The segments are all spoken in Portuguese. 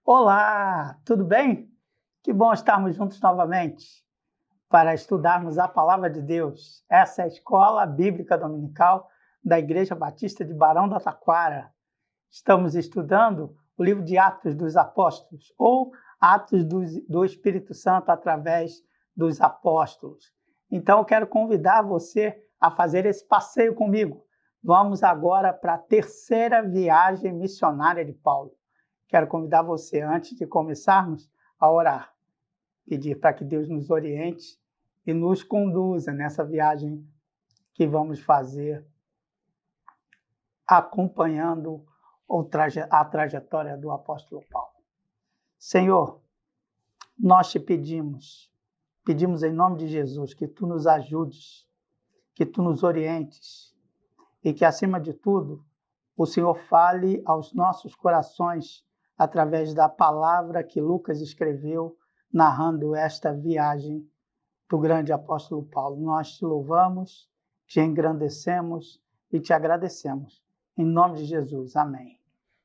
Olá, tudo bem? Que bom estarmos juntos novamente para estudarmos a Palavra de Deus. Essa é a Escola Bíblica Dominical da Igreja Batista de Barão da Taquara. Estamos estudando o livro de Atos dos Apóstolos, ou Atos do Espírito Santo através dos apóstolos. Então, eu quero convidar você a fazer esse passeio comigo. Vamos agora para a terceira viagem missionária de Paulo. Quero convidar você, antes de começarmos, a orar. Pedir para que Deus nos oriente e nos conduza nessa viagem que vamos fazer, acompanhando a trajetória do apóstolo Paulo. Senhor, nós te pedimos em nome de Jesus, que Tu nos ajudes, que Tu nos orientes e que, acima de tudo, o Senhor fale aos nossos corações através da palavra que Lucas escreveu, narrando esta viagem do grande apóstolo Paulo. Nós te louvamos, te engrandecemos e te agradecemos. Em nome de Jesus, amém.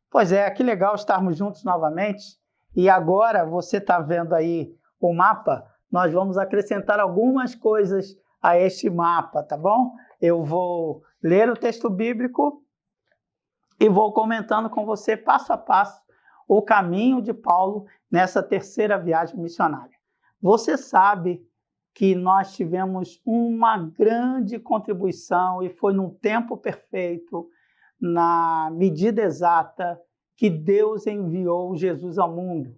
Pois é, que legal estarmos juntos novamente. E agora você está vendo aí o mapa, nós vamos acrescentar algumas coisas a este mapa, tá bom? Eu vou ler o texto bíblico e vou comentando com você passo a passo o caminho de Paulo nessa terceira viagem missionária. Você sabe que nós tivemos uma grande contribuição e foi num tempo perfeito, na medida exata, que Deus enviou Jesus ao mundo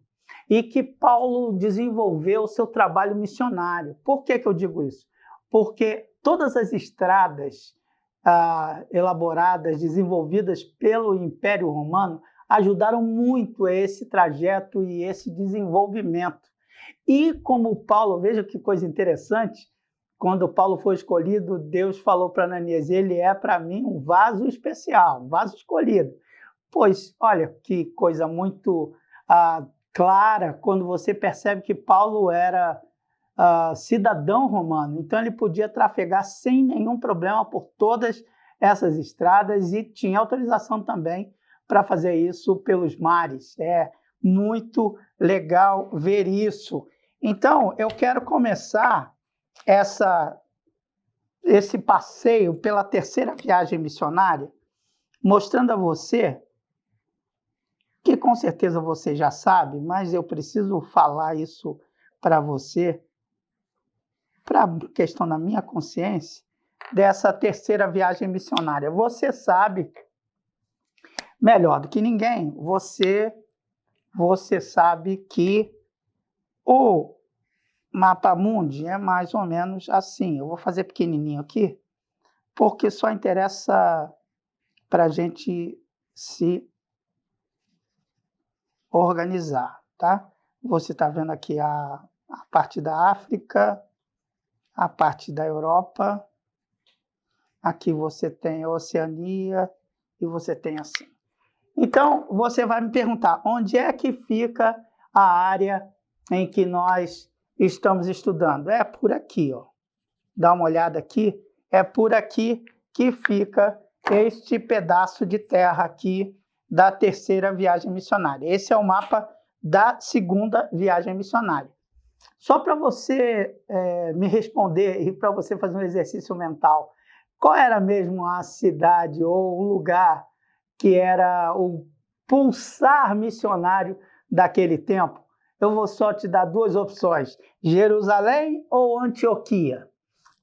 e que Paulo desenvolveu o seu trabalho missionário. Por que eu digo isso? Porque todas as estradas elaboradas, desenvolvidas pelo Império Romano, ajudaram muito esse trajeto e esse desenvolvimento. E como Paulo, veja que coisa interessante, quando Paulo foi escolhido, Deus falou para Ananias, ele é para mim um vaso especial, um vaso escolhido. Pois, olha que coisa muito clara quando você percebe que Paulo era cidadão romano, então ele podia trafegar sem nenhum problema por todas essas estradas e tinha autorização também para fazer isso pelos mares. É muito legal ver isso. Então, eu quero começar esse passeio pela terceira viagem missionária, mostrando a você, que com certeza você já sabe, mas eu preciso falar isso para você, para a questão da minha consciência, dessa terceira viagem missionária. Você sabe, melhor do que ninguém, você sabe que o Mapa Mundi é mais ou menos assim. Eu vou fazer pequenininho aqui, porque só interessa para a gente se organizar, tá? Você está vendo aqui a parte da África, a parte da Europa, aqui você tem a Oceania e você tem assim. Então, você vai me perguntar, onde é que fica a área em que nós estamos estudando? É por aqui, ó. Dá uma olhada aqui. É por aqui que fica este pedaço de terra aqui da terceira viagem missionária. Esse é o mapa da segunda viagem missionária. Só para você me responder e para você fazer um exercício mental, qual era mesmo a cidade ou o lugar que era o pulsar missionário daquele tempo? Eu vou só te dar duas opções, Jerusalém ou Antioquia?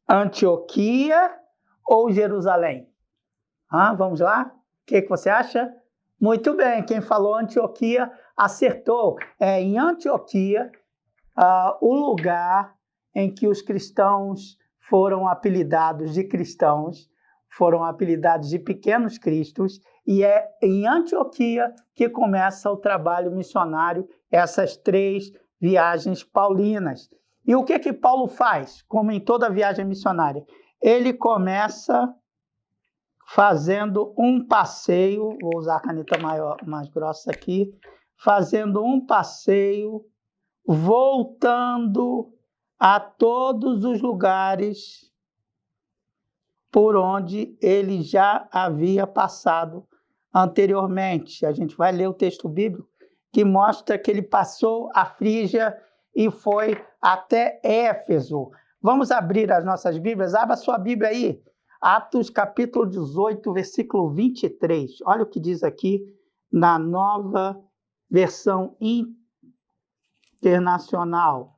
Antioquia ou Jerusalém? Vamos lá? O que você acha? Muito bem, quem falou Antioquia acertou. É em Antioquia o lugar em que os cristãos foram apelidados de cristãos, foram apelidados de pequenos cristos, e é em Antioquia que começa o trabalho missionário, essas três viagens paulinas. E o que Paulo faz, como em toda viagem missionária? Ele começa fazendo um passeio, vou usar a caneta mais grossa aqui, fazendo um passeio, voltando a todos os lugares por onde ele já havia passado anteriormente. A gente vai ler o texto bíblico que mostra que ele passou a Frígia e foi até Éfeso. Vamos abrir as nossas Bíblias? Abra sua Bíblia aí. Atos capítulo 18, versículo 23. Olha o que diz aqui na Nova Versão Internacional.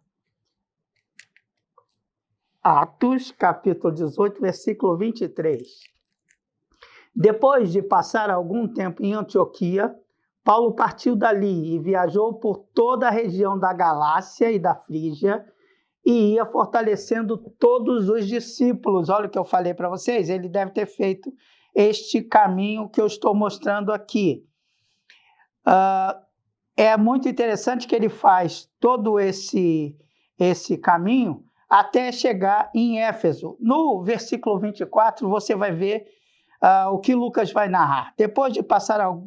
Atos capítulo 18, versículo 23. Depois de passar algum tempo em Antioquia, Paulo partiu dali e viajou por toda a região da Galácia e da Frígia e ia fortalecendo todos os discípulos. Olha o que eu falei para vocês, ele deve ter feito este caminho que eu estou mostrando aqui. É muito interessante que ele faz todo esse caminho até chegar em Éfeso. No versículo 24, você vai ver o que Lucas vai narrar. Depois de passar ao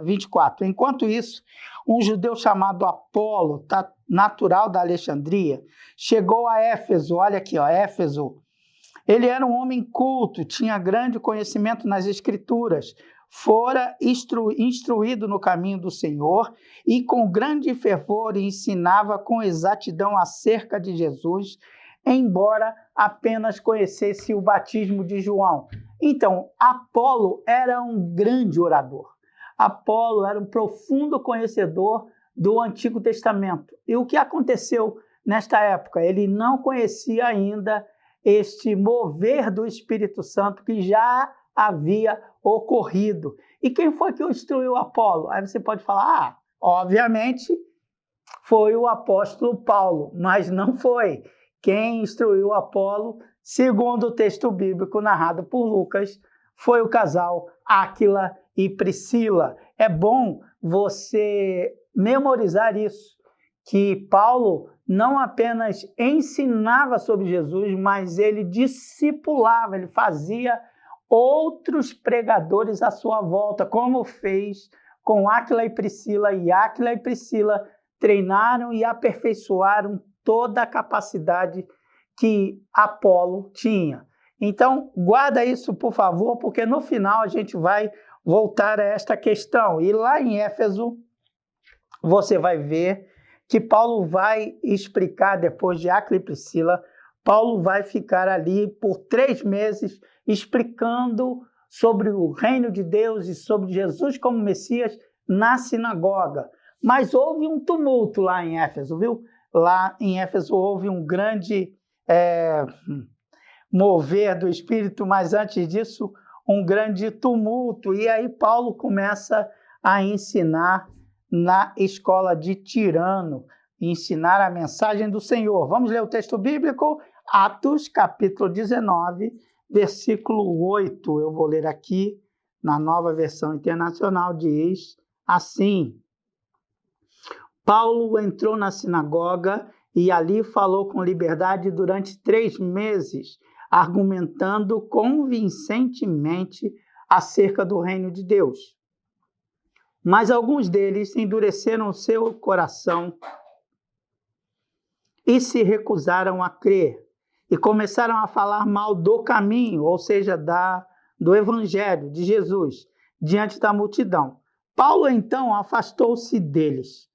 24, enquanto isso, um judeu chamado Apolo, natural da Alexandria, chegou a Éfeso. Olha aqui, Éfeso. Ele era um homem culto, tinha grande conhecimento nas Escrituras, fora instruído no caminho do Senhor e com grande fervor ensinava com exatidão acerca de Jesus, embora apenas conhecesse o batismo de João. Então, Apolo era um grande orador. Apolo era um profundo conhecedor do Antigo Testamento. E o que aconteceu nesta época? Ele não conhecia ainda este mover do Espírito Santo que já havia ocorrido. E quem foi que instruiu Apolo? Aí você pode falar, obviamente foi o apóstolo Paulo, mas não foi. Quem instruiu Apolo, segundo o texto bíblico narrado por Lucas, foi o casal Áquila e Priscila. É bom você memorizar isso, que Paulo não apenas ensinava sobre Jesus, mas ele discipulava, ele fazia outros pregadores à sua volta, como fez com Áquila e Priscila. E Áquila e Priscila treinaram e aperfeiçoaram toda a capacidade que Apolo tinha. Então, guarda isso, por favor, porque no final a gente vai voltar a esta questão. E lá em Éfeso, você vai ver que Paulo vai explicar, depois de Áquila e Priscila, Paulo vai ficar ali por 3 meses explicando sobre o reino de Deus e sobre Jesus como Messias na sinagoga. Mas houve um tumulto lá em Éfeso, viu? Lá em Éfeso houve um grande mover do Espírito, mas antes disso, um grande tumulto. E aí Paulo começa a ensinar na escola de Tirano, ensinar a mensagem do Senhor. Vamos ler o texto bíblico? Atos, capítulo 19, versículo 8. Eu vou ler aqui na Nova Versão Internacional, diz assim: Paulo entrou na sinagoga e ali falou com liberdade durante 3 meses, argumentando convincentemente acerca do reino de Deus. Mas alguns deles endureceram o seu coração e se recusaram a crer, e começaram a falar mal do caminho, ou seja, do evangelho de Jesus, diante da multidão. Paulo, então, afastou-se deles.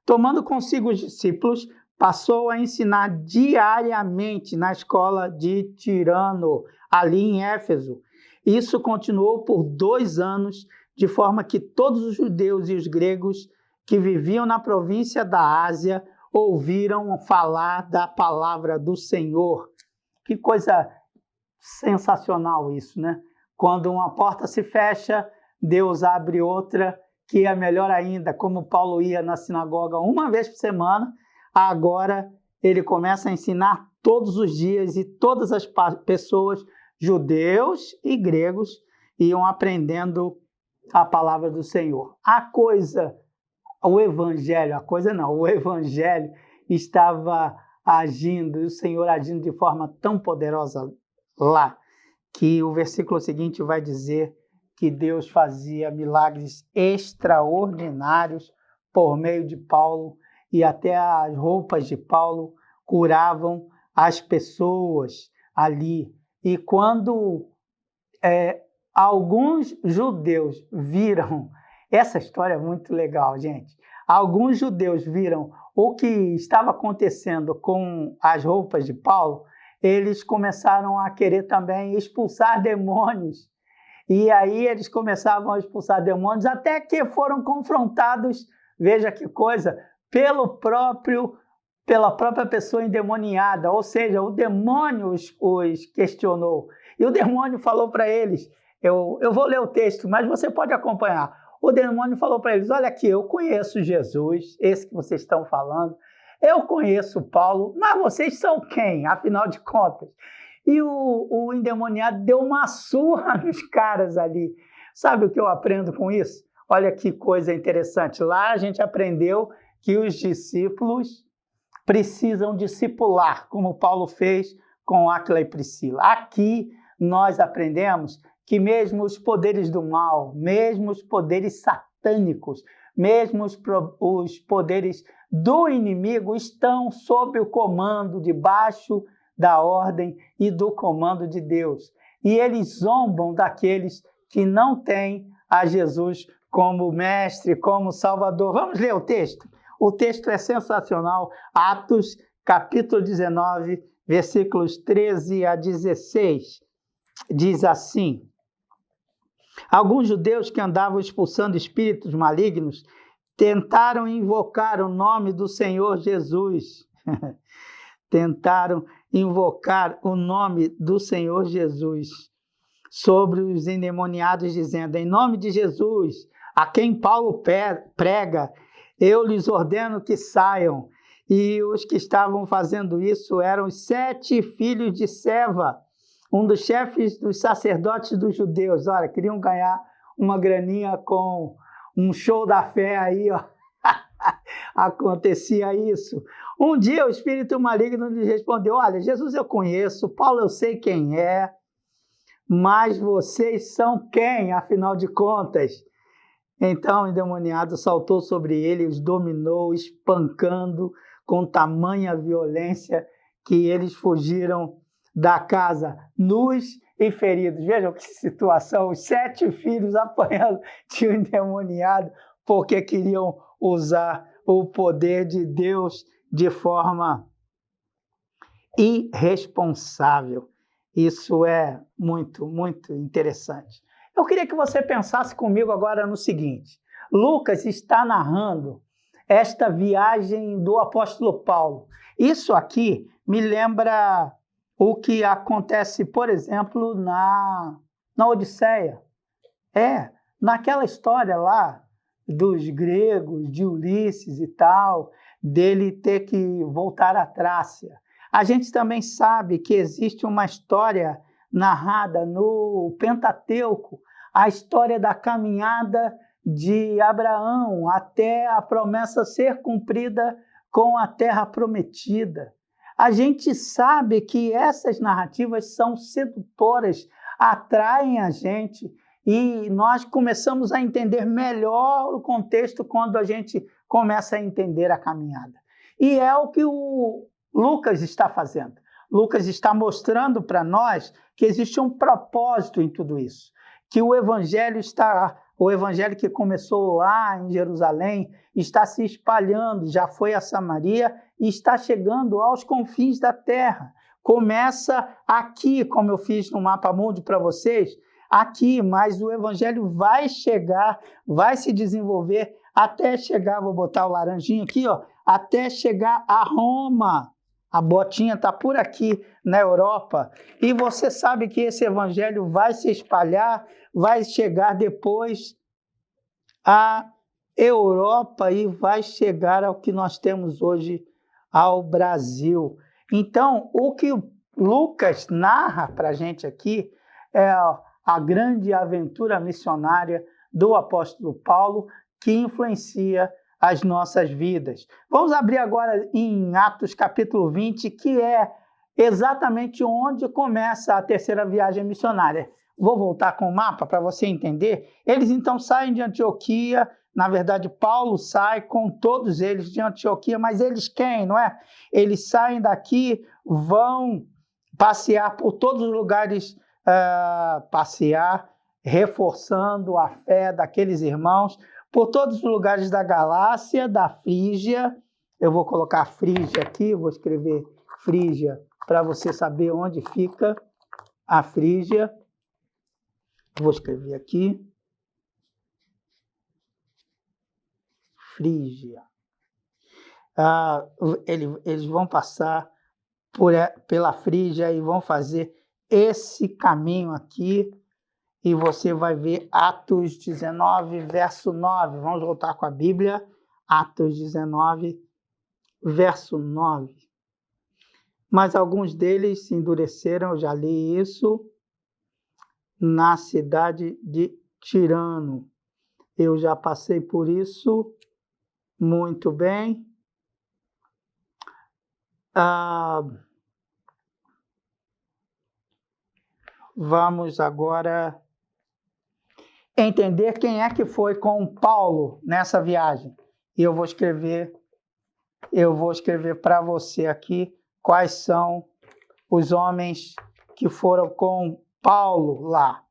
Tomando consigo os discípulos, passou a ensinar diariamente na escola de Tirano, ali em Éfeso. Isso continuou por 2 anos, de forma que todos os judeus e os gregos que viviam na província da Ásia ouviram falar da palavra do Senhor. Que coisa sensacional isso, né? Quando uma porta se fecha, Deus abre outra, que é melhor ainda. Como Paulo ia na sinagoga 1 vez por semana, agora ele começa a ensinar todos os dias e todas as pessoas, judeus e gregos, iam aprendendo a palavra do Senhor. O evangelho estava agindo, e o Senhor agindo de forma tão poderosa lá, que o versículo seguinte vai dizer que Deus fazia milagres extraordinários por meio de Paulo, e até as roupas de Paulo curavam as pessoas ali. E quando alguns judeus viram, essa história é muito legal, gente. alguns judeus viram o que estava acontecendo com as roupas de Paulo, eles começaram a querer também expulsar demônios. E aí eles começavam a expulsar demônios, até que foram confrontados, veja que coisa, pela própria pessoa endemoniada, ou seja, o demônio os questionou. E o demônio falou para eles, eu vou ler o texto, mas você pode acompanhar. O demônio falou para eles, olha aqui, eu conheço Jesus, esse que vocês estão falando, eu conheço Paulo, mas vocês são quem, afinal de contas? E o endemoniado deu uma surra nos caras ali. Sabe o que eu aprendo com isso? Olha que coisa interessante. Lá a gente aprendeu que os discípulos precisam discipular, como Paulo fez com Áquila e Priscila. Aqui nós aprendemos que mesmo os poderes do mal, mesmo os poderes satânicos, mesmo os poderes do inimigo estão sob o comando, debaixo da ordem e do comando de Deus. E eles zombam daqueles que não têm a Jesus como mestre, como salvador. Vamos ler o texto? O texto é sensacional. Atos, capítulo 19, versículos 13 a 16. Diz assim: alguns judeus que andavam expulsando espíritos malignos tentaram invocar o nome do Senhor Jesus. Tentaram invocar o nome do Senhor Jesus sobre os endemoniados, dizendo, em nome de Jesus, a quem Paulo prega, eu lhes ordeno que saiam. E os que estavam fazendo isso eram os 7 filhos de Seva, um dos chefes dos sacerdotes dos judeus. Olha, queriam ganhar uma graninha com um show da fé aí, ó. Acontecia isso. Um dia o espírito maligno lhe respondeu, olha, Jesus eu conheço, Paulo eu sei quem é, mas vocês são quem, afinal de contas? Então o endemoniado saltou sobre ele, os dominou, espancando com tamanha violência que eles fugiram da casa, nus e feridos. Vejam que situação, os 7 filhos apanhando de um endemoniado, porque queriam usar o poder de Deus de forma irresponsável. Isso é muito, muito interessante. Eu queria que você pensasse comigo agora no seguinte: Lucas está narrando esta viagem do apóstolo Paulo. Isso aqui me lembra o que acontece, por exemplo, na Odisseia. Naquela história lá dos gregos, de Ulisses e tal, dele ter que voltar à Trácia. A gente também sabe que existe uma história narrada no Pentateuco, a história da caminhada de Abraão até a promessa ser cumprida com a terra prometida. A gente sabe que essas narrativas são sedutoras, atraem a gente, e nós começamos a entender melhor o contexto quando a gente começa a entender a caminhada. E é o que o Lucas está fazendo. Lucas está mostrando para nós que existe um propósito em tudo isso, que o evangelho que começou lá em Jerusalém está se espalhando, já foi a Samaria e está chegando aos confins da terra. Começa aqui, como eu fiz no Mapa Mundi para vocês, aqui, mas o evangelho vai chegar, vai se desenvolver até chegar, vou botar o laranjinho aqui, ó, até chegar a Roma. A botinha está por aqui na Europa. E você sabe que esse evangelho vai se espalhar, vai chegar depois à Europa e vai chegar ao que nós temos hoje, ao Brasil. Então, o que Lucas narra para a gente aqui é a grande aventura missionária do apóstolo Paulo, que influencia as nossas vidas. Vamos abrir agora em Atos capítulo 20, que é exatamente onde começa a terceira viagem missionária. Vou voltar com o mapa para você entender. Eles então saem de Antioquia, na verdade Paulo sai com todos eles de Antioquia, mas eles quem, não é? Eles saem daqui, vão passear por todos os lugares, reforçando a fé daqueles irmãos, por todos os lugares da Galácia, da Frígia. Eu vou colocar Frígia aqui, vou escrever Frígia para você saber onde fica a Frígia. Vou escrever aqui. Frígia. Eles vão passar pela Frígia e vão fazer esse caminho aqui. E você vai ver Atos 19, verso 9. Vamos voltar com a Bíblia. Atos 19, verso 9. Mas alguns deles se endureceram, eu já li isso, na cidade de Tirano. Eu já passei por isso. Muito bem. Vamos agora entender quem é que foi com Paulo nessa viagem. E eu vou escrever para você aqui quais são os homens que foram com Paulo lá.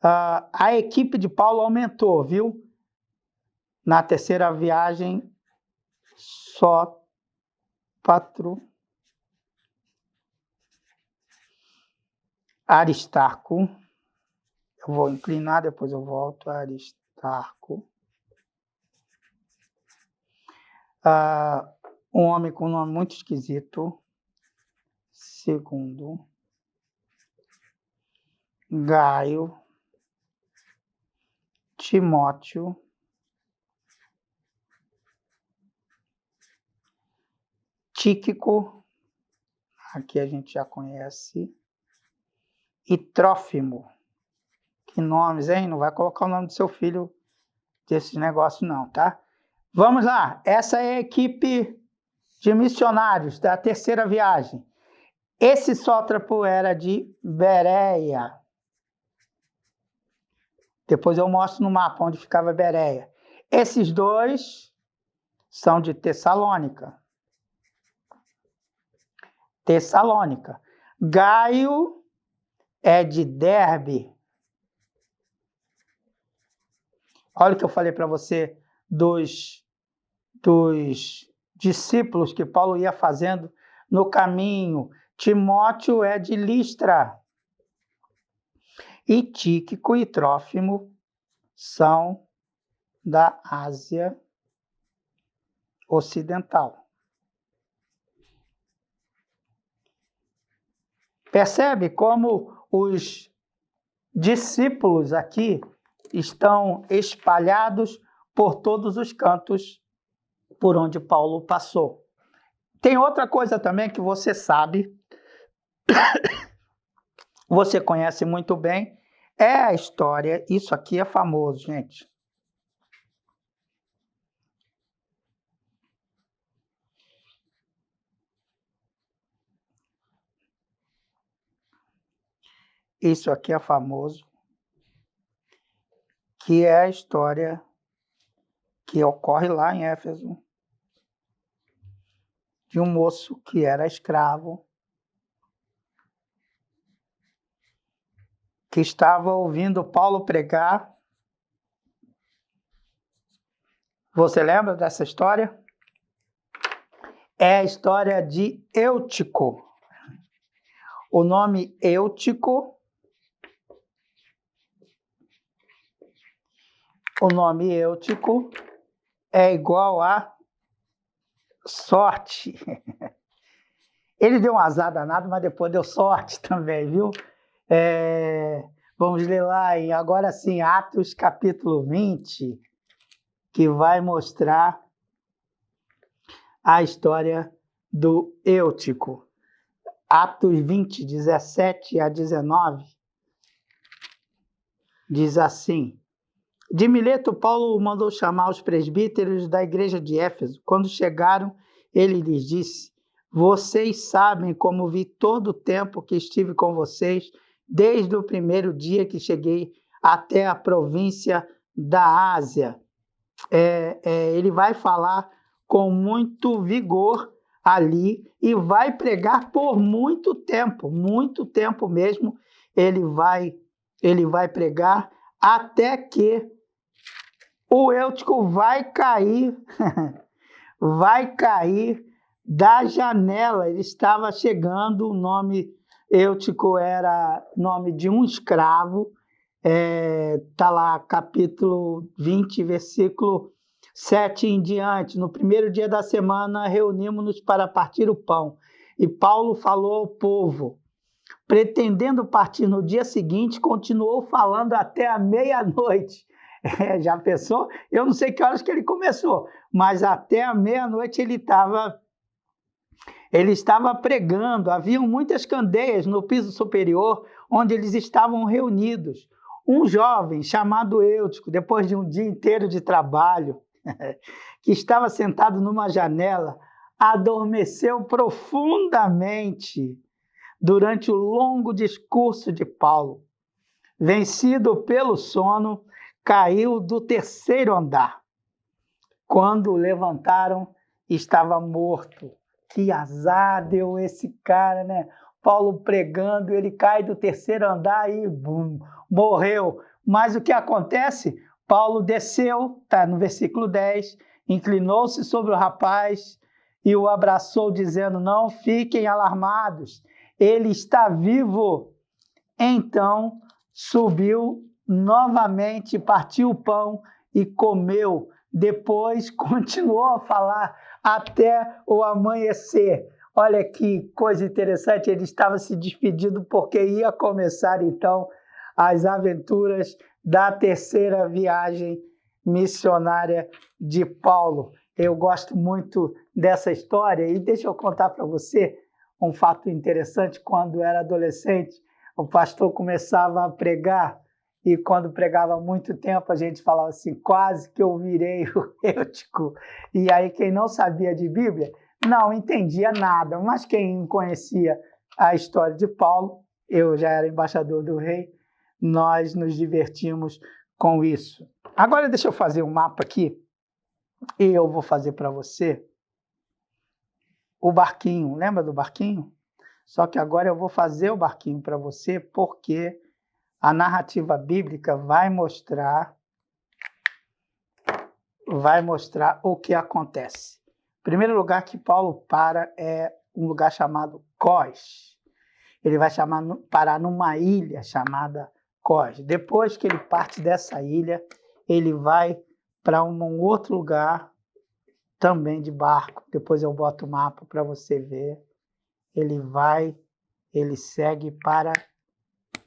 A equipe de Paulo aumentou, viu? Na terceira viagem, só Aristarco. Eu vou inclinar, depois eu volto. Aristarco. Um homem com um nome muito esquisito. Segundo. Gaio. Timóteo. Tíquico. Aqui a gente já conhece. E Trófimo. Que nomes, hein? Não vai colocar o nome do seu filho desses negócios não, tá? Vamos lá. Essa é a equipe de missionários da terceira viagem. Esse Sótrapo era de Bereia. Depois eu mostro no mapa onde ficava Bereia. Esses dois são de Tessalônica. Gaio é de Derbe. Olha o que eu falei para você dos discípulos que Paulo ia fazendo no caminho. Timóteo é de Listra. E Tíquico e Trófimo são da Ásia Ocidental. Percebe como os discípulos aqui estão espalhados por todos os cantos por onde Paulo passou. Tem outra coisa também que você sabe, você conhece muito bem, é a história, isso aqui é famoso, gente. Isso aqui é famoso, que é a história que ocorre lá em Éfeso, de um moço que era escravo, que estava ouvindo Paulo pregar. Você lembra dessa história? É a história de Eutico. O nome Eutico é igual a sorte. Ele deu um azar danado, mas depois deu sorte também, viu? Vamos ler lá, agora sim, Atos capítulo 20, que vai mostrar a história do Eutico. Atos 20, 17 a 19, diz assim: De Mileto, Paulo mandou chamar os presbíteros da igreja de Éfeso. Quando chegaram, ele lhes disse: Vocês sabem como vi todo o tempo que estive com vocês, desde o primeiro dia que cheguei até a província da Ásia. Ele vai falar com muito vigor ali e vai pregar por muito tempo mesmo. Ele vai pregar até que o Eutico vai cair, vai cair da janela. Ele estava chegando, o nome Eutico era nome de um escravo, está lá capítulo 20, versículo 7 em diante. No primeiro dia da semana, reunimos-nos para partir o pão. E Paulo falou ao povo. Pretendendo partir no dia seguinte, continuou falando até a meia-noite. Já pensou? Eu não sei que horas que ele começou, mas até a meia-noite ele estava pregando. Haviam muitas candeias no piso superior, onde eles estavam reunidos. Um jovem chamado Eutico, depois de um dia inteiro de trabalho, que estava sentado numa janela, adormeceu profundamente durante o longo discurso de Paulo. Vencido pelo sono, caiu do terceiro andar. Quando o levantaram, estava morto. Que azar deu esse cara, né? Paulo pregando, ele cai do terceiro andar e bum, morreu. Mas o que acontece? Paulo desceu, está no versículo 10, inclinou-se sobre o rapaz e o abraçou, dizendo: não fiquem alarmados, ele está vivo. Então subiu novamente, partiu o pão e comeu. Depois continuou a falar até o amanhecer. Olha que coisa interessante, ele estava se despedindo porque ia começar então as aventuras da terceira viagem missionária de Paulo. Eu gosto muito dessa história e deixa eu contar para você um fato interessante. Quando era adolescente, o pastor começava a pregar e quando pregava muito tempo a gente falava assim, quase que eu virei o Eutico. E aí quem não sabia de Bíblia não entendia nada, mas quem conhecia a história de Paulo, eu já era embaixador do rei, nós nos divertimos com isso. Agora deixa eu fazer um mapa aqui e eu vou fazer para você o barquinho. Lembra do barquinho? Só que agora eu vou fazer o barquinho para você porque a narrativa bíblica vai mostrar o que acontece. O primeiro lugar que Paulo para é um lugar chamado Cós. Ele vai parar numa ilha chamada Cós. Depois que ele parte dessa ilha, ele vai para um outro lugar também de barco. Depois eu boto o mapa para você ver. Ele segue para,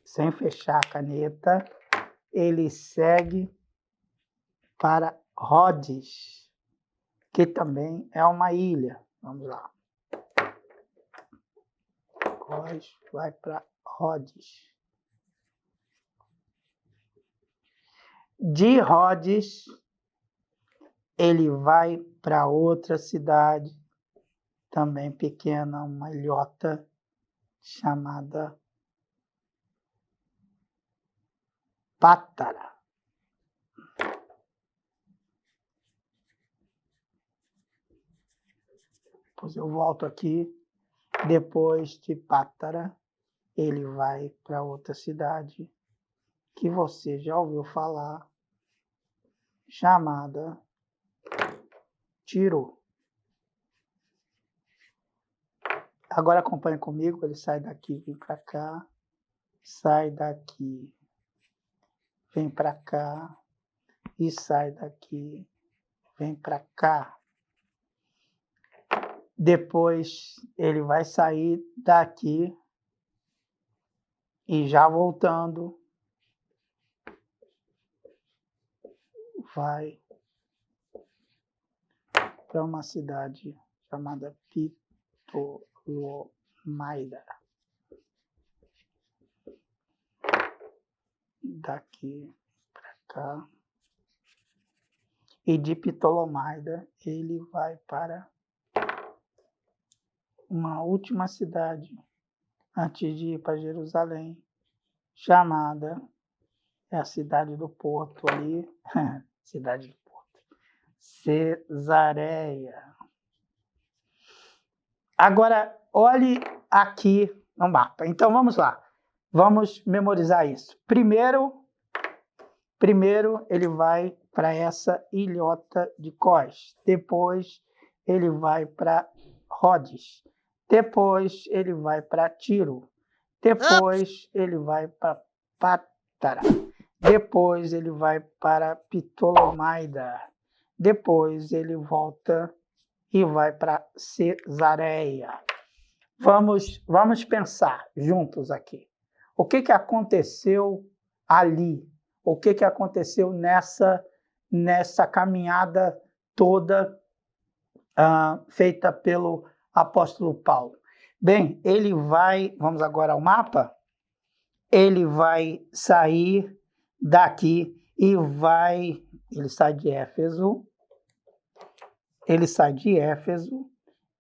sem fechar a caneta, ele segue para Rhodes, que também é uma ilha. Vamos lá. Cós vai para Rhodes. De Rhodes, ele vai para outra cidade, também pequena, uma ilhota, chamada Pátara. Depois eu volto aqui. Depois de Pátara, ele vai para outra cidade que você já ouviu falar, chamada Tiro. Agora acompanha comigo, ele sai daqui, vem para cá, sai daqui, vem para cá e sai daqui, vem para cá. Depois ele vai sair daqui e já voltando, vai para uma cidade chamada Ptolomaida. Daqui para cá. E de Ptolomaida ele vai para uma última cidade antes de ir para Jerusalém, chamada, é a cidade do Porto ali, cidade do Porto, Cesareia. Agora, olhe aqui no mapa. Então, vamos lá. Vamos memorizar isso. Primeiro ele vai para essa ilhota de Cós. Depois ele vai para Rhodes. Depois ele vai para Tiro. Depois ele vai para Pátara. Depois ele vai para Ptolomaida. Depois ele volta e vai para Cesareia. Vamos pensar juntos aqui. O que aconteceu ali? O que aconteceu nessa caminhada toda feita pelo apóstolo Paulo? Bem, ele vai, vamos agora ao mapa, ele vai sair daqui e ele sai de Éfeso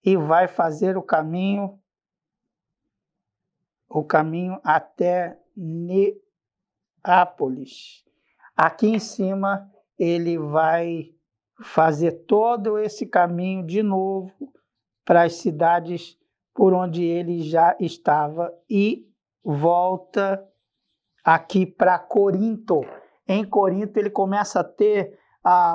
e vai fazer o caminho até Neápolis. Aqui em cima ele vai fazer todo esse caminho de novo para as cidades por onde ele já estava e volta aqui para Corinto. Em Corinto ele começa a ter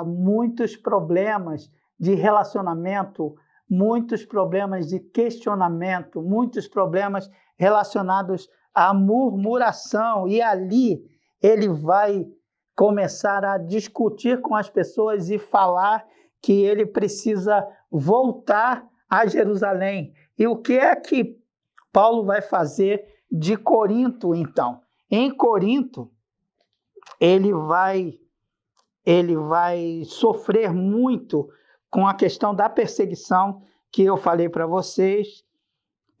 muitos problemas de relacionamento, muitos problemas de questionamento, muitos problemas relacionados à murmuração, e ali ele vai começar a discutir com as pessoas e falar que ele precisa voltar a Jerusalém. E o que é que Paulo vai fazer de Corinto, então? Em Corinto, ele vai sofrer muito com a questão da perseguição que eu falei para vocês,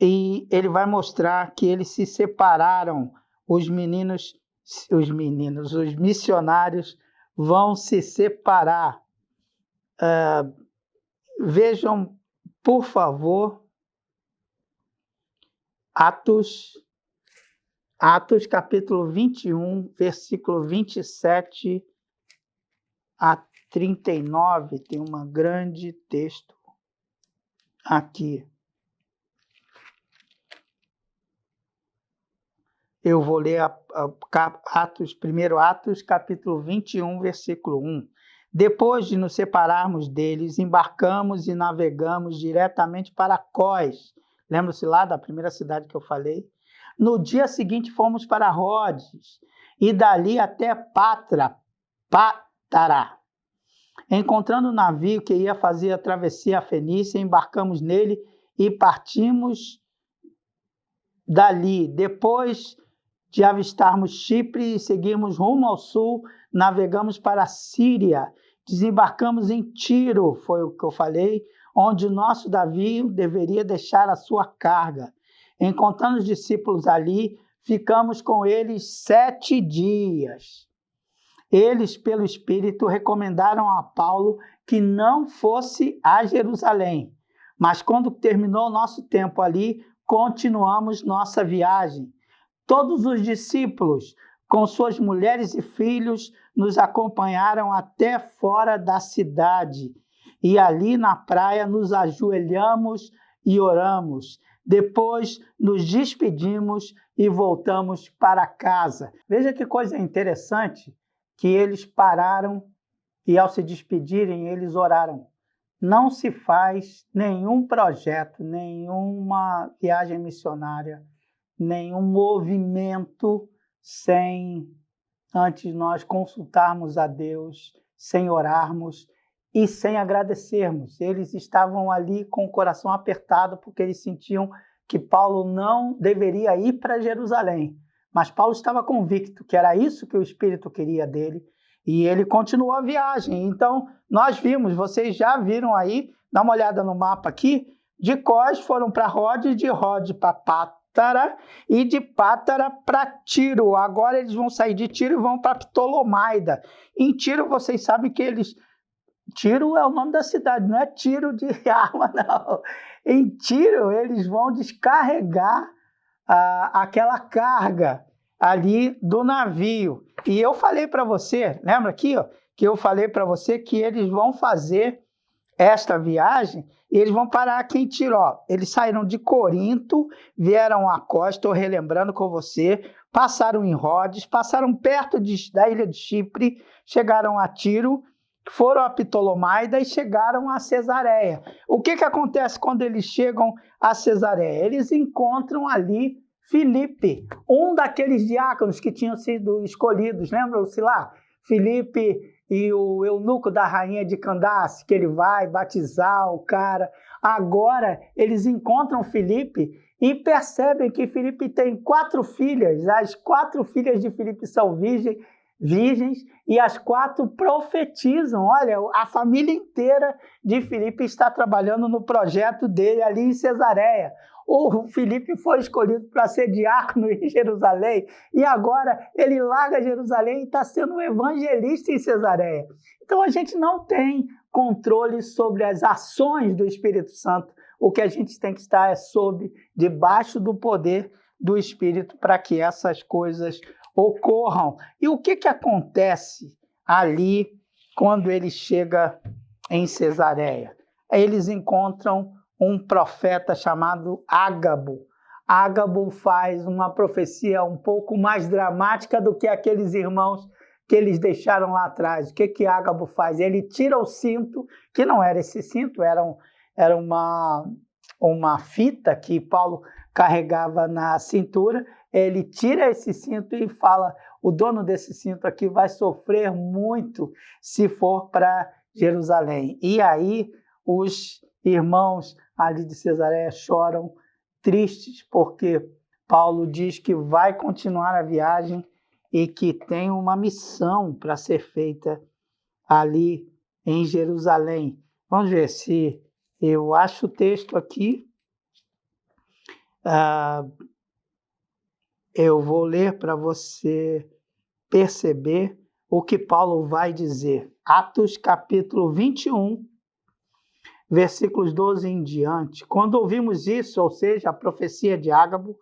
e ele vai mostrar que eles se separaram, os missionários vão se separar. Vejam, por favor, Atos capítulo 21, versículo 27 a 39, tem um grande texto aqui. Eu vou ler Atos, capítulo 21, versículo 1. Depois de nos separarmos deles, embarcamos e navegamos diretamente para Cós. Lembra-se lá da primeira cidade que eu falei? No dia seguinte fomos para Rhodes e dali até Pátara. Encontrando um navio que ia fazer a travessia à Fenícia, embarcamos nele e partimos dali. Depois de avistarmos Chipre e seguirmos rumo ao sul, navegamos para a Síria, desembarcamos em Tiro, foi o que eu falei, onde o nosso navio deveria deixar a sua carga. Encontrando os discípulos ali, ficamos com eles 7 dias. Eles, pelo Espírito, recomendaram a Paulo que não fosse a Jerusalém. Mas quando terminou o nosso tempo ali, continuamos nossa viagem. Todos os discípulos, com suas mulheres e filhos, nos acompanharam até fora da cidade. E ali na praia nos ajoelhamos e oramos. Depois nos despedimos e voltamos para casa. Veja que coisa interessante, que eles pararam e ao se despedirem eles oraram. Não se faz nenhum projeto, nenhuma viagem missionária, nenhum movimento sem antes nós consultarmos a Deus, sem orarmos e sem agradecermos. Eles estavam ali com o coração apertado porque eles sentiam que Paulo não deveria ir para Jerusalém. Mas Paulo estava convicto que era isso que o Espírito queria dele e ele continuou a viagem. Então, nós vimos, vocês já viram aí, dá uma olhada no mapa aqui, de Cós foram para Rhodes, de Rhodes para Pátara e de Pátara para Tiro. Agora eles vão sair de Tiro e vão para Ptolomaida. Em Tiro, vocês sabem que Tiro é o nome da cidade, não é tiro de arma, não. Em Tiro, eles vão descarregar aquela carga ali do navio. E eu falei para você, lembra aqui, ó, que eu falei para você que eles vão fazer esta viagem e eles vão parar aqui em Tiro. Ó. Eles saíram de Corinto, vieram a Cós, estou relembrando com você, passaram em Rhodes, passaram perto da ilha de Chipre, chegaram a Tiro, foram a Ptolomaida e chegaram a Cesareia. O que acontece quando eles chegam a Cesareia? Eles encontram ali Filipe, um daqueles diáconos que tinham sido escolhidos, lembram-se lá? Filipe e o eunuco da rainha de Candace, que ele vai batizar o cara. Agora eles encontram Filipe e percebem que Filipe tem 4 filhas. As 4 filhas de Filipe são virgens e as 4 profetizam. Olha, a família inteira de Filipe está trabalhando no projeto dele ali em Cesareia. O Filipe foi escolhido para ser diácono em Jerusalém e agora ele larga Jerusalém e está sendo um evangelista em Cesareia. Então a gente não tem controle sobre as ações do Espírito Santo. O que a gente tem que estar é debaixo do poder do Espírito para que essas coisas ocorram. E o que acontece ali quando ele chega em Cesareia? Eles encontram um profeta chamado Ágabo. Ágabo faz uma profecia um pouco mais dramática do que aqueles irmãos que eles deixaram lá atrás. O que Ágabo faz? Ele tira o cinto, que não era esse cinto, era uma fita que Paulo carregava na cintura. Ele tira esse cinto e fala: o dono desse cinto aqui vai sofrer muito se for para Jerusalém. E aí os irmãos ali de Cesareia choram tristes, porque Paulo diz que vai continuar a viagem e que tem uma missão para ser feita ali em Jerusalém. Vamos ver se eu acho o texto aqui. Eu vou ler para você perceber o que Paulo vai dizer. Atos capítulo 21, versículos 12 em diante. Quando ouvimos isso, ou seja, a profecia de Ágabo,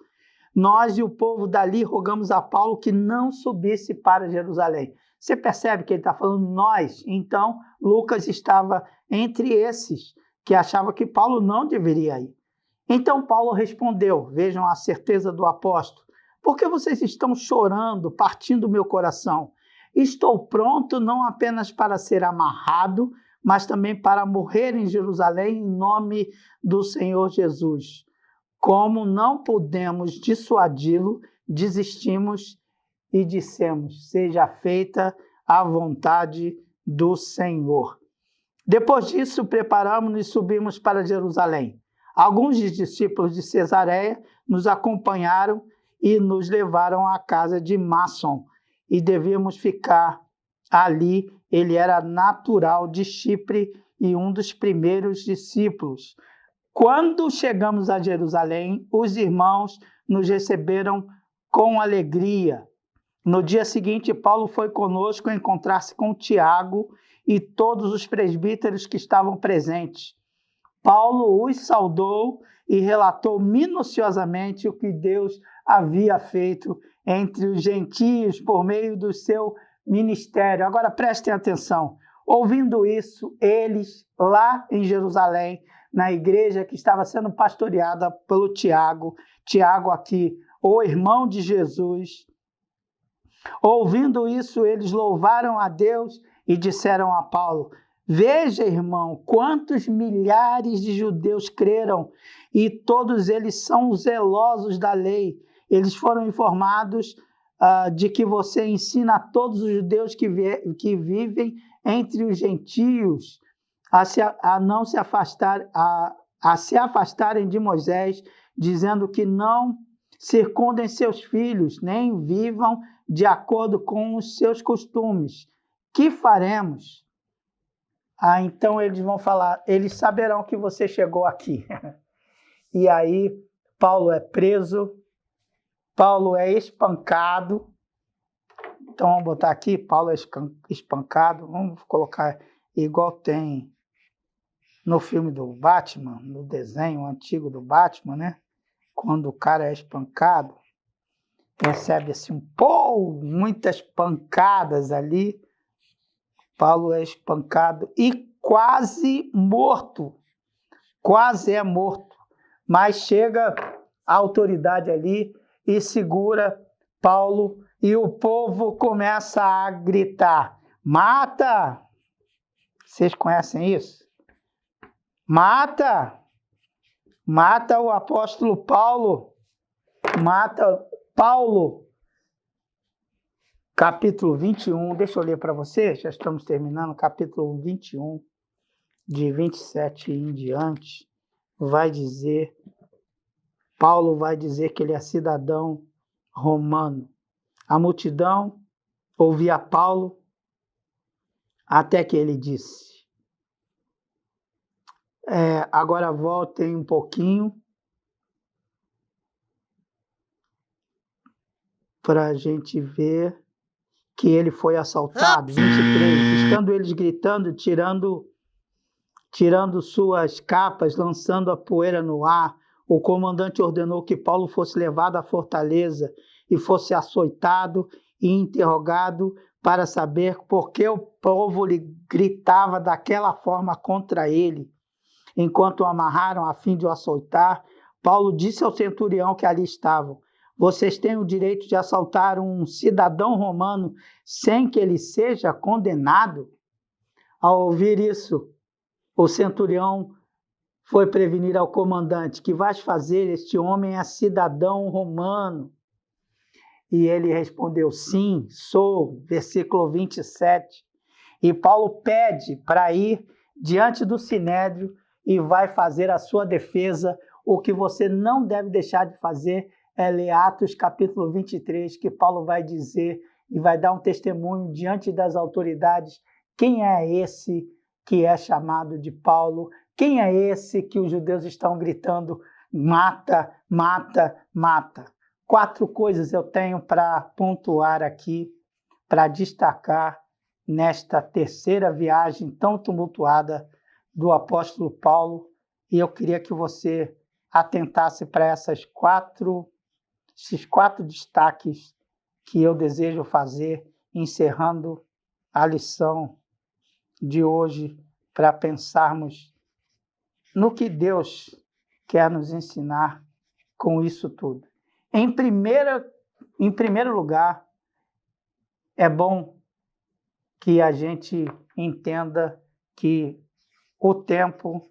nós e o povo dali rogamos a Paulo que não subisse para Jerusalém. Você percebe que ele está falando nós? Então, Lucas estava entre esses que achavam que Paulo não deveria ir. Então, Paulo respondeu, vejam a certeza do apóstolo: por que vocês estão chorando, partindo o meu coração? Estou pronto não apenas para ser amarrado, mas também para morrer em Jerusalém em nome do Senhor Jesus. Como não pudemos dissuadi-lo, desistimos e dissemos: seja feita a vontade do Senhor. Depois disso, preparamos-nos e subimos para Jerusalém. Alguns dos discípulos de Cesareia nos acompanharam e nos levaram à casa de Mnason, e devíamos ficar ali. Ele era natural de Chipre e um dos primeiros discípulos. Quando chegamos a Jerusalém, os irmãos nos receberam com alegria. No dia seguinte, Paulo foi conosco encontrar-se com Tiago e todos os presbíteros que estavam presentes. Paulo os saudou e relatou minuciosamente o que Deus havia feito entre os gentios por meio do seu ministério. Agora prestem atenção. Ouvindo isso, eles lá em Jerusalém, na igreja que estava sendo pastoreada pelo Tiago aqui, o irmão de Jesus, ouvindo isso, eles louvaram a Deus e disseram a Paulo: veja, irmão, quantos milhares de judeus creram, e todos eles são zelosos da lei. Eles foram informados de que você ensina a todos os judeus que vivem entre os gentios a se afastarem de Moisés, dizendo que não circundem seus filhos, nem vivam de acordo com os seus costumes. Que faremos? Então eles vão falar: eles saberão que você chegou aqui. E aí Paulo é preso, Paulo é espancado. Então vamos botar aqui: Paulo é espancado. Vamos colocar igual tem no filme do Batman, no desenho antigo do Batman, né? Quando o cara é espancado, recebe assim muitas pancadas ali. Paulo é espancado e quase morto. Quase é morto. Mas chega a autoridade ali e segura Paulo, e o povo começa a gritar: mata! Vocês conhecem isso? Mata! Mata o apóstolo Paulo! Mata Paulo! Capítulo 21, deixa eu ler para vocês, já estamos terminando, capítulo 21, de 27 em diante, Paulo vai dizer que ele é cidadão romano. A multidão ouvia Paulo até que ele disse. Agora voltem um pouquinho para a gente ver que ele foi assaltado. 23, estando eles gritando, tirando suas capas, lançando a poeira no ar, o comandante ordenou que Paulo fosse levado à fortaleza e fosse açoitado e interrogado para saber por que o povo lhe gritava daquela forma contra ele. Enquanto o amarraram a fim de o açoitar, Paulo disse ao centurião que ali estavam: vocês têm o direito de assaltar um cidadão romano sem que ele seja condenado? Ao ouvir isso, o centurião foi prevenir ao comandante: que vais fazer? Este homem é cidadão romano. E ele respondeu: sim, sou. Versículo 27. E Paulo pede para ir diante do sinédrio e vai fazer a sua defesa. O que você não deve deixar de fazer é ler Atos capítulo 23, que Paulo vai dizer e vai dar um testemunho diante das autoridades. Quem é esse que é chamado de Paulo? Quem é esse que os judeus estão gritando: mata, mata, mata? 4 coisas eu tenho para pontuar aqui, para destacar nesta terceira viagem tão tumultuada do apóstolo Paulo, e eu queria que você atentasse para esses 4 destaques que eu desejo fazer, encerrando a lição de hoje, para pensarmos no que Deus quer nos ensinar com isso tudo. Em primeiro lugar, é bom que a gente entenda que o tempo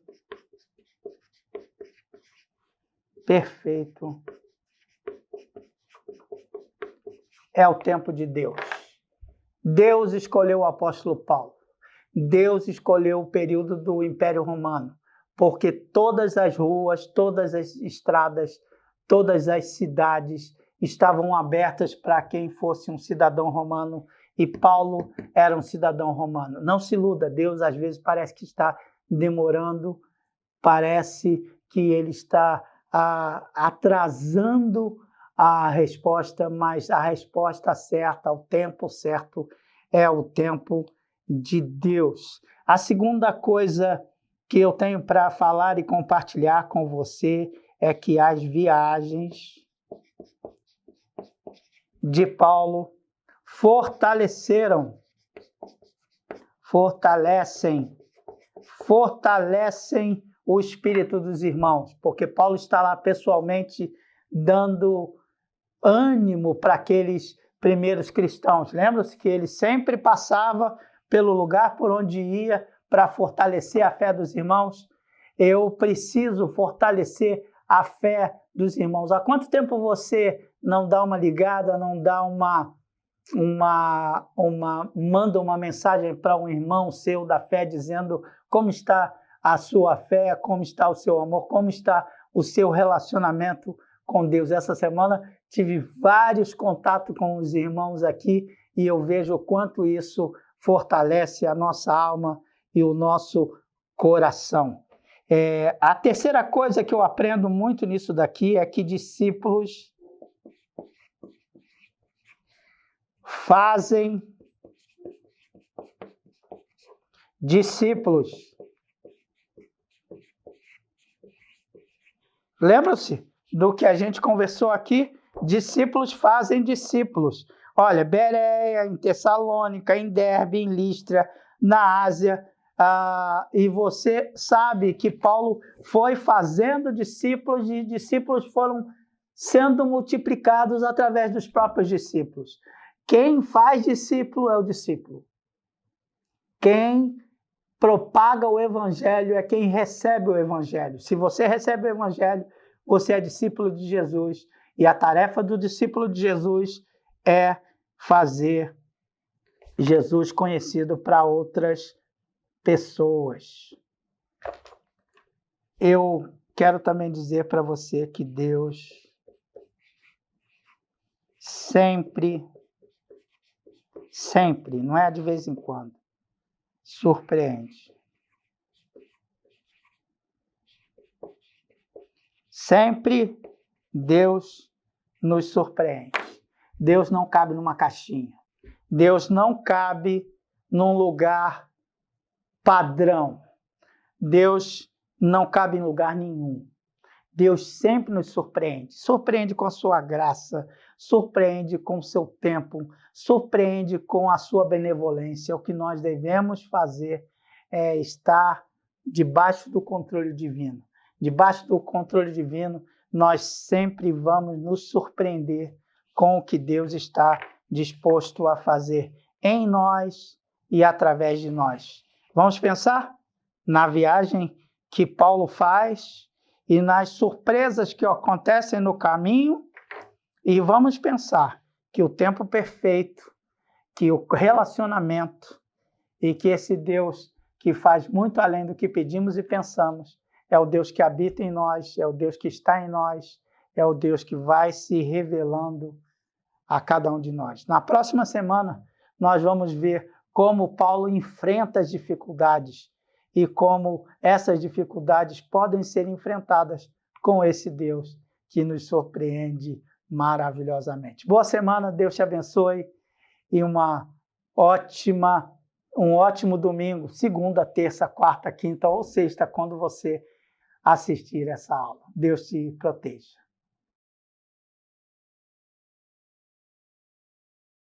perfeito é o tempo de Deus. Deus escolheu o apóstolo Paulo. Deus escolheu o período do Império Romano, porque todas as ruas, todas as estradas, todas as cidades estavam abertas para quem fosse um cidadão romano, e Paulo era um cidadão romano. Não se iluda, Deus às vezes parece que está demorando, parece que ele está atrasando a resposta, mas a resposta certa, o tempo certo, é o tempo de Deus. A segunda coisa que eu tenho para falar e compartilhar com você é que as viagens de Paulo fortalecem o espírito dos irmãos, porque Paulo está lá pessoalmente dando ânimo para aqueles primeiros cristãos. Lembra-se que ele sempre passava pelo lugar por onde ia para fortalecer a fé dos irmãos? Eu preciso fortalecer a fé dos irmãos. Há quanto tempo você não dá uma ligada, não dá manda uma mensagem para um irmão seu da fé dizendo como está a sua fé, como está o seu amor, como está o seu relacionamento com Deus? Essa semana tive vários contatos com os irmãos aqui e eu vejo o quanto isso fortalece a nossa alma e o nosso coração. A terceira coisa que eu aprendo muito nisso daqui é que discípulos fazem discípulos. Lembra-se do que a gente conversou aqui? Discípulos fazem discípulos. Olha, Bereia, em Tessalônica, em Derbe, em Listra, na Ásia. E você sabe que Paulo foi fazendo discípulos e discípulos foram sendo multiplicados através dos próprios discípulos. Quem faz discípulo é o discípulo. Quem propaga o evangelho é quem recebe o evangelho. Se você recebe o evangelho, você é discípulo de Jesus. E a tarefa do discípulo de Jesus é fazer Jesus conhecido para outras pessoas. Eu quero também dizer para você que Deus sempre, não é de vez em quando, surpreende. Sempre Deus nos surpreende. Deus não cabe numa caixinha. Deus não cabe num lugar padrão. Deus não cabe em lugar nenhum. Deus sempre nos surpreende. Surpreende com a sua graça, surpreende com o seu tempo, surpreende com a sua benevolência. O que nós devemos fazer é estar debaixo do controle divino. Debaixo do controle divino, nós sempre vamos nos surpreender com o que Deus está disposto a fazer em nós e através de nós. Vamos pensar na viagem que Paulo faz e nas surpresas que acontecem no caminho, e vamos pensar que o tempo perfeito, que o relacionamento e que esse Deus que faz muito além do que pedimos e pensamos, é o Deus que habita em nós, é o Deus que está em nós, é o Deus que vai se revelando a cada um de nós. Na próxima semana, nós vamos ver como Paulo enfrenta as dificuldades e como essas dificuldades podem ser enfrentadas com esse Deus que nos surpreende maravilhosamente. Boa semana, Deus te abençoe e um ótimo domingo, segunda, terça, quarta, quinta ou sexta, quando você assistir essa aula. Deus te proteja.